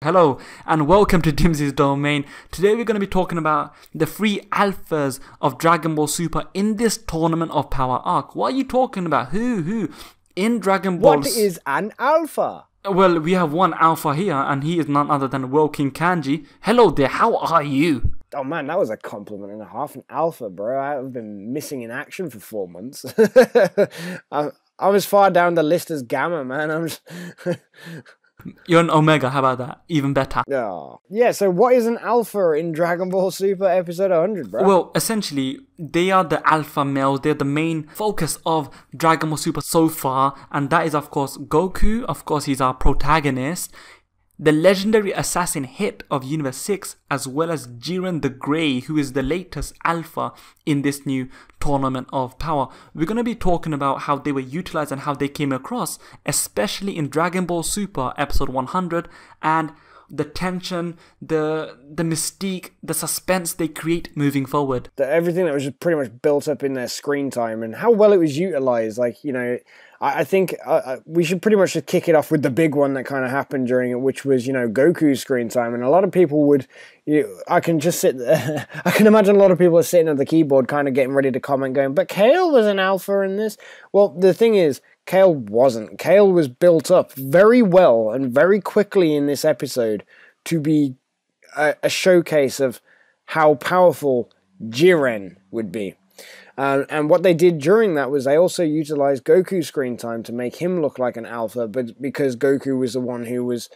Hello and welcome to Dimsy's Domain. Today we're going to be talking about the 3 alphas of Dragon Ball Super in this Tournament of Power arc. What are you talking about? Who? In Dragon Ball... What is an alpha? Well, we have one alpha here and he is none other than World King Kanji. Hello there, how are you? Oh man, that was a compliment and a half. An alpha, bro. I've been missing in action for 4 months. I was far down the list as Gamma, man. You're an Omega, how about that? Even better. Oh. Yeah, so what is an alpha in Dragon Ball Super episode 100, bro? Well, essentially, they are the alpha males. They're the main focus of Dragon Ball Super so far. And that is, of course, Goku. Of course, he's our protagonist. The legendary assassin Hit of Universe 6, as well as Jiren the Grey, who is the latest alpha in this new Tournament of Power. We're going to be talking about how they were utilized and how they came across, especially in Dragon Ball Super episode 100, and the tension, the mystique, the suspense they create moving forward. Everything that was just pretty much built up in their screen time and how well it was utilized. Like, you know, I think we should pretty much just kick it off with the big one that kind of happened during it, which was, you know, Goku's screen time. And a lot of people would, I can just sit there, I can imagine a lot of people are sitting at the keyboard kind of getting ready to comment going, but Kale was an alpha in this. Well, the thing is, Kale wasn't. Kale was built up very well and very quickly in this episode to be a showcase of how powerful Jiren would be. And what they did during that was they also utilized Goku's screen time to make him look like an alpha, but because Goku was the one who was,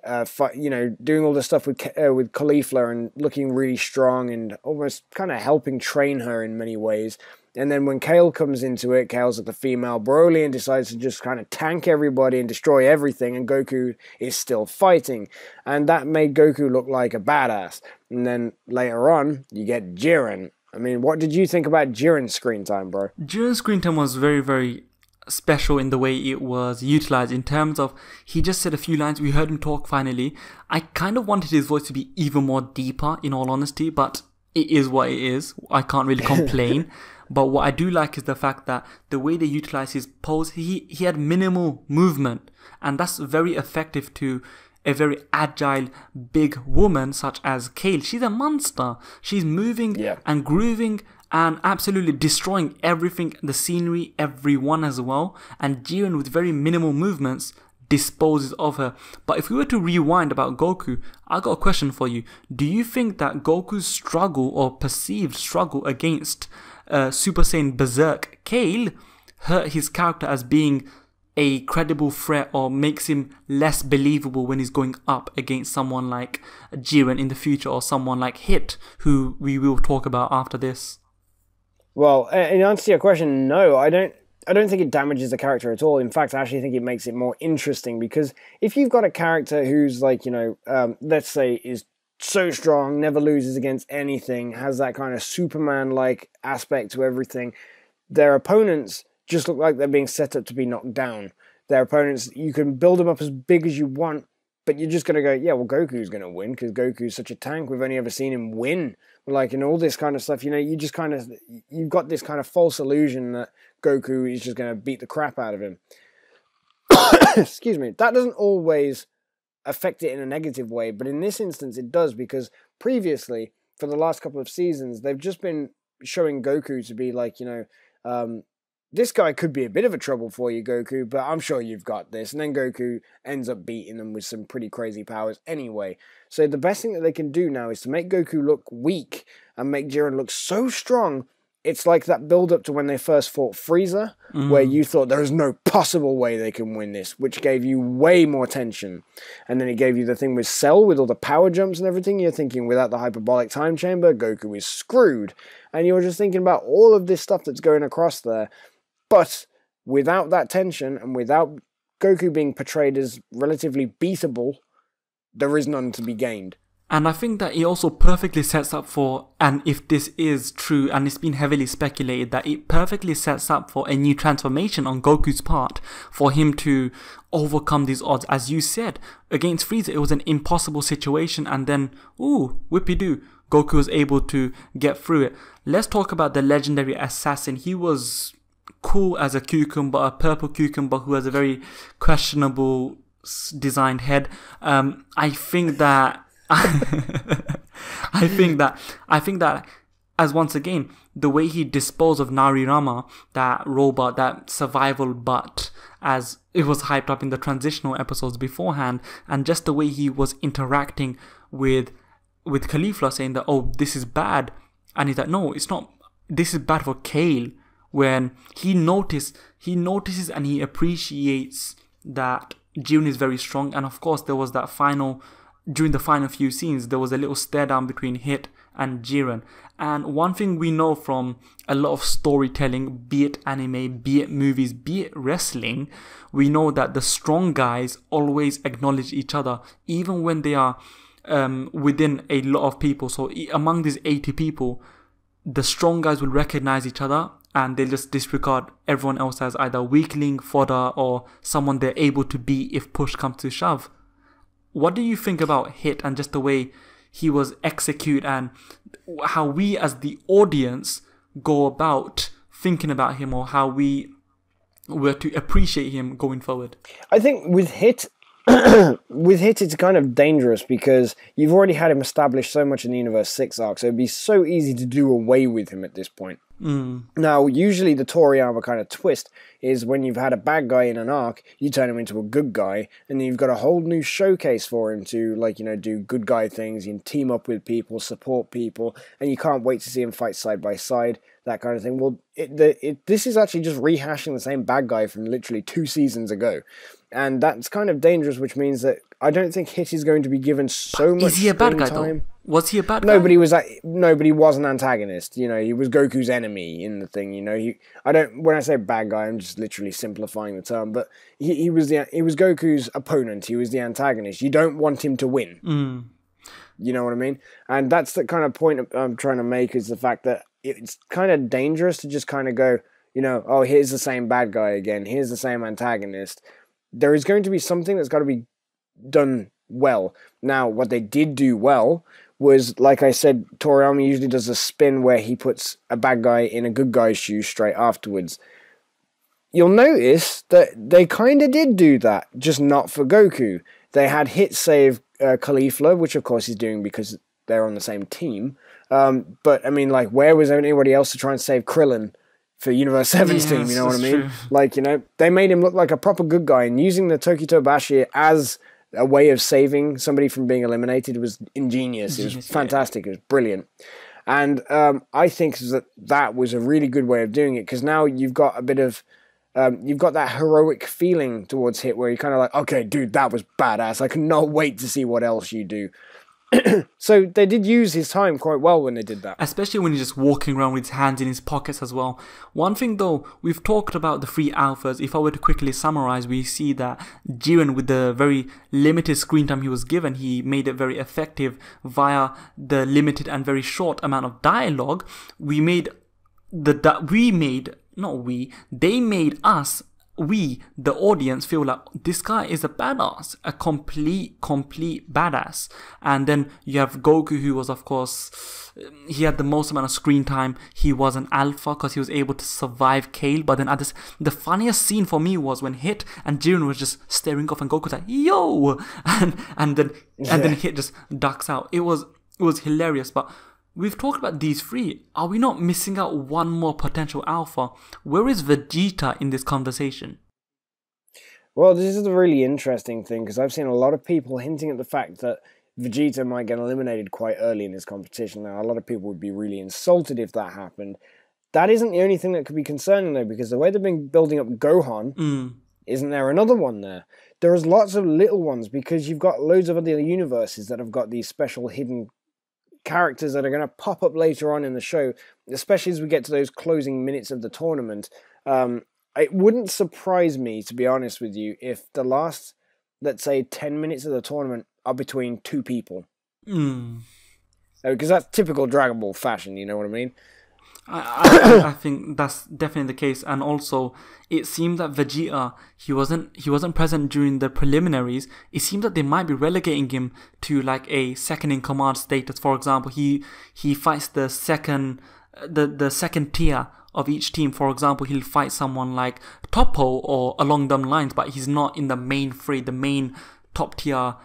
doing all the stuff with Caulifla and looking really strong and almost kind of helping train her in many ways. And then when Kale comes into it, Kale's like the female Broly and decides to just kind of tank everybody and destroy everything, and Goku is still fighting. And that made Goku look like a badass. And then later on, you get Jiren. I mean, what did you think about Jiren's screen time, bro? Jiren's screen time was very, very special in the way it was utilized in terms of he just said a few lines, we heard him talk finally. I kind of wanted his voice to be even more deeper, in all honesty, but it is what it is. I can't really complain. But what I do like is the fact that the way they utilize his pose, he had minimal movement, and that's very effective to a very agile, big woman such as Kale. She's a monster. She's moving and grooving and absolutely destroying everything, the scenery, everyone as well. And Jiren, with very minimal movements, disposes of her. But if we were to rewind about Goku, I got a question for you. Do you think that Goku's struggle or perceived struggle against Super Saiyan Berserk Kale hurt his character as being a credible threat, or makes him less believable when he's going up against someone like Jiren in the future, or someone like Hit, who we will talk about after this? Well, in answer to your question, no, I don't think it damages the character at all. In fact, I actually think it makes it more interesting, because if you've got a character who's like, let's say is so strong, never loses against anything, has that kind of Superman-like aspect to everything, their opponents just look like they're being set up to be knocked down. Their opponents, you can build them up as big as you want, but you're just going to go, yeah, well, Goku's going to win because Goku's such a tank. We've only ever seen him win. Like, and all this kind of stuff, you just kind of, you've got this kind of false illusion that Goku is just going to beat the crap out of him. Excuse me. That doesn't always affect it in a negative way, but in this instance it does, because previously, for the last couple of seasons, they've just been showing Goku to be like, this guy could be a bit of a trouble for you, Goku, but I'm sure you've got this. And then Goku ends up beating them with some pretty crazy powers anyway. So the best thing that they can do now is to make Goku look weak and make Jiren look so strong. It's like that build-up to when they first fought Frieza, where you thought there is no possible way they can win this, which gave you way more tension. And then it gave you the thing with Cell, with all the power jumps and everything. You're thinking, without the hyperbolic time chamber, Goku is screwed. And you're just thinking about all of this stuff that's going across there. But without that tension and without Goku being portrayed as relatively beatable, there is none to be gained. And I think that it also perfectly sets up for, and if this is true, and it's been heavily speculated, that it perfectly sets up for a new transformation on Goku's part, for him to overcome these odds. As you said, against Frieza, it was an impossible situation, and then, ooh, whippy-doo, Goku was able to get through it. Let's talk about the legendary assassin. He was cool as a cucumber, a purple cucumber who has a very questionable designed head. I think that I think that as once again the way he disposed of Narirama, that robot, that survival butt, as it was hyped up in the transitional episodes beforehand, and just the way he was interacting with Caulifla, saying that, oh, this is bad, and he's like, no, it's not, this is bad for Kale, when he notices and he appreciates that Jiren is very strong. And of course there was that during the final few scenes, there was a little stare down between Hit and Jiren. And one thing we know from a lot of storytelling, be it anime, be it movies, be it wrestling, we know that the strong guys always acknowledge each other, even when they are within a lot of people. So among these 80 people, the strong guys will recognize each other, and they'll just disregard everyone else as either weakling, fodder, or someone they're able to be if push comes to shove. What do you think about Hit and just the way he was executed, and how we as the audience go about thinking about him, or how we were to appreciate him going forward? I think with Hit, it's kind of dangerous because you've already had him established so much in the Universe 6 arc, so it'd be so easy to do away with him at this point. Now, usually the Toriyama kind of twist is when you've had a bad guy in an arc, you turn him into a good guy, and then you've got a whole new showcase for him to, like, you know, do good guy things. You can team up with people, support people, and you can't wait to see him fight side by side, that kind of thing. Well, this is actually just rehashing the same bad guy from literally 2 seasons ago. And that's kind of dangerous, which means that I don't think Hit is going to be given so much. Is he a bad guy time. though? Was he a bad guy? Nobody was an antagonist. You know, he was Goku's enemy in the thing. You know, when I say bad guy, I'm just literally simplifying the term. But he was Goku's opponent. He was the antagonist. You don't want him to win. You know what I mean? And that's the kind of point I'm trying to make, is the fact that it's kind of dangerous to just kind of go, you know, oh, here's the same bad guy again. Here's the same antagonist. There is going to be something that's got to be done well. Now, what they did do well was, like I said, Toriyama usually does a spin where he puts a bad guy in a good guy's shoes straight afterwards. You'll notice that they kind of did do that, just not for Goku. They had Hit save Caulifla, which of course he's doing because they're on the same team. But, I mean, like, where was anybody else to try and save Krillin for Universe 7's team, you know what I mean? True. Like, you know, they made him look like a proper good guy, and using the Tokitobashi as a way of saving somebody from being eliminated was ingenious. It was fantastic. It was brilliant. And I think that was a really good way of doing it, because now you've got a bit of, you've got that heroic feeling towards Hit where you're kind of like, okay, dude, that was badass. I cannot wait to see what else you do. So they did use his time quite well when they did that. Especially when he's just walking around with his hands in his pockets as well. One thing though, we've talked about the 3 alphas. If I were to quickly summarize, we see that Jiren, with the very limited screen time he was given, he made it very effective via the limited and very short amount of dialogue. They made us, we, the audience, feel like this guy is a badass, a complete badass. And then you have Goku, who was, of course, he had the most amount of screen time. He was an alpha because he was able to survive Kale. But then the funniest scene for me was when Hit and Jiren was just staring off, and Goku's like, yo, and then Hit just ducks out. It was hilarious. But we've talked about these 3. Are we not missing out one more potential alpha? Where is Vegeta in this conversation? Well, this is a really interesting thing, because I've seen a lot of people hinting at the fact that Vegeta might get eliminated quite early in this competition. Now, a lot of people would be really insulted if that happened. That isn't the only thing that could be concerning, though, because the way they've been building up Gohan, isn't there another one there? There's lots of little ones, because you've got loads of other universes that have got these special hidden characters that are going to pop up later on in the show, especially as we get to those closing minutes of the tournament. It wouldn't surprise me, to be honest with you, if the last, let's say, 10 minutes of the tournament are between 2 people. Because that's typical Dragon Ball fashion, you know what I mean? I think that's definitely the case. And also, it seemed that Vegeta, he wasn't present during the preliminaries. It seems that they might be relegating him to like a second in command status. For example, he fights the second the second tier of each team. For example, he'll fight someone like Toppo or along them lines, but he's not in the main fray, the main top tier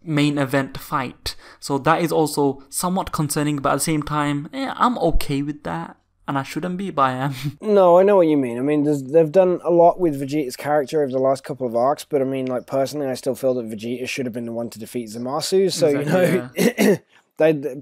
main event fight. So that is also somewhat concerning, but at the same time, I'm okay with that. And I shouldn't be, but I am. No, I know what you mean. I mean, they've done a lot with Vegeta's character over the last couple of arcs, but I mean, like, personally, I still feel that Vegeta should have been the one to defeat Zamasu, so, exactly,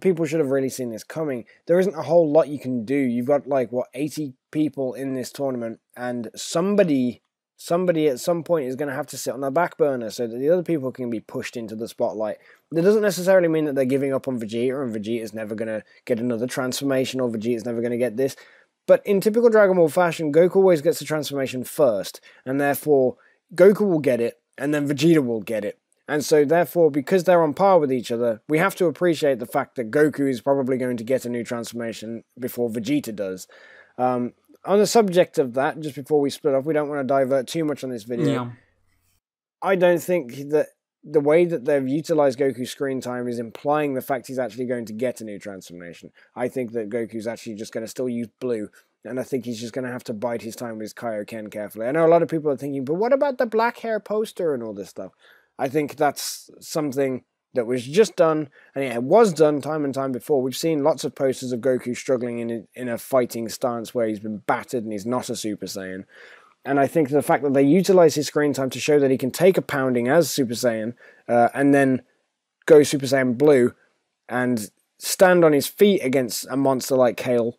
people should have really seen this coming. There isn't a whole lot you can do. You've got, like, 80 people in this tournament, and somebody at some point is going to have to sit on the back burner so that the other people can be pushed into the spotlight. That doesn't necessarily mean that they're giving up on Vegeta and Vegeta's never going to get another transformation or Vegeta's never going to get this. But in typical Dragon Ball fashion, Goku always gets the transformation first, and therefore Goku will get it, and then Vegeta will get it. And so therefore, because they're on par with each other, we have to appreciate the fact that Goku is probably going to get a new transformation before Vegeta does. On the subject of that, just before we split off, we don't want to divert too much on this video. Yeah. I don't think that the way that they've utilized Goku's screen time is implying the fact he's actually going to get a new transformation. I think that Goku's actually just going to still use blue, and I think he's just going to have to bide his time with his Kaioken carefully. I know a lot of people are thinking, but what about the black hair poster and all this stuff? I think that's something that was just done, and it was done time and time before. We've seen lots of posters of Goku struggling in a fighting stance where he's been battered and he's not a Super Saiyan. And I think the fact that they utilize his screen time to show that he can take a pounding as Super Saiyan and then go Super Saiyan Blue and stand on his feet against a monster like Kale,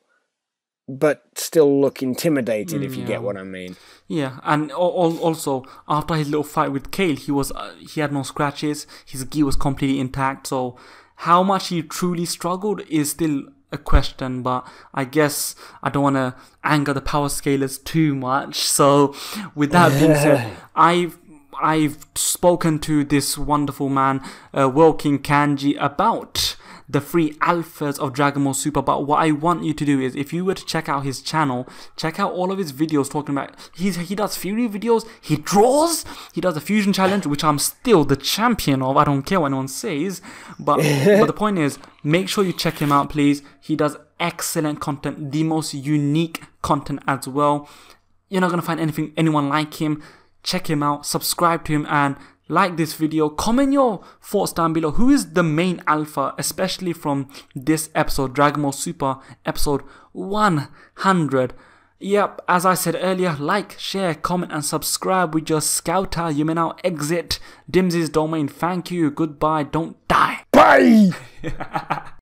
but still look intimidated, if you get what I mean. Yeah, and also, after his little fight with Kale, he had no scratches, his gi was completely intact, so how much he truly struggled is still a question, but I guess I don't want to anger the power scalers too much. So, with that being said, I've spoken to this wonderful man, World King Kanji, about the free alphas of Dragon Ball Super. But what I want you to do is, if you were to check out his channel, check out all of his videos talking about, he does Fury videos, he draws, he does a fusion challenge, which I'm still the champion of, I don't care what anyone says, but the point is, make sure you check him out, please. He does excellent content, the most unique content as well. You're not going to find anyone like him. Check him out, subscribe to him, and like this video. Comment your thoughts down below. Who is the main alpha, especially from this episode, Dragon Ball Super episode 100. Yep, as I said earlier, like, share, comment and subscribe with your scouter. You may now exit Dimsy's domain. Thank you, goodbye, don't die. Bye!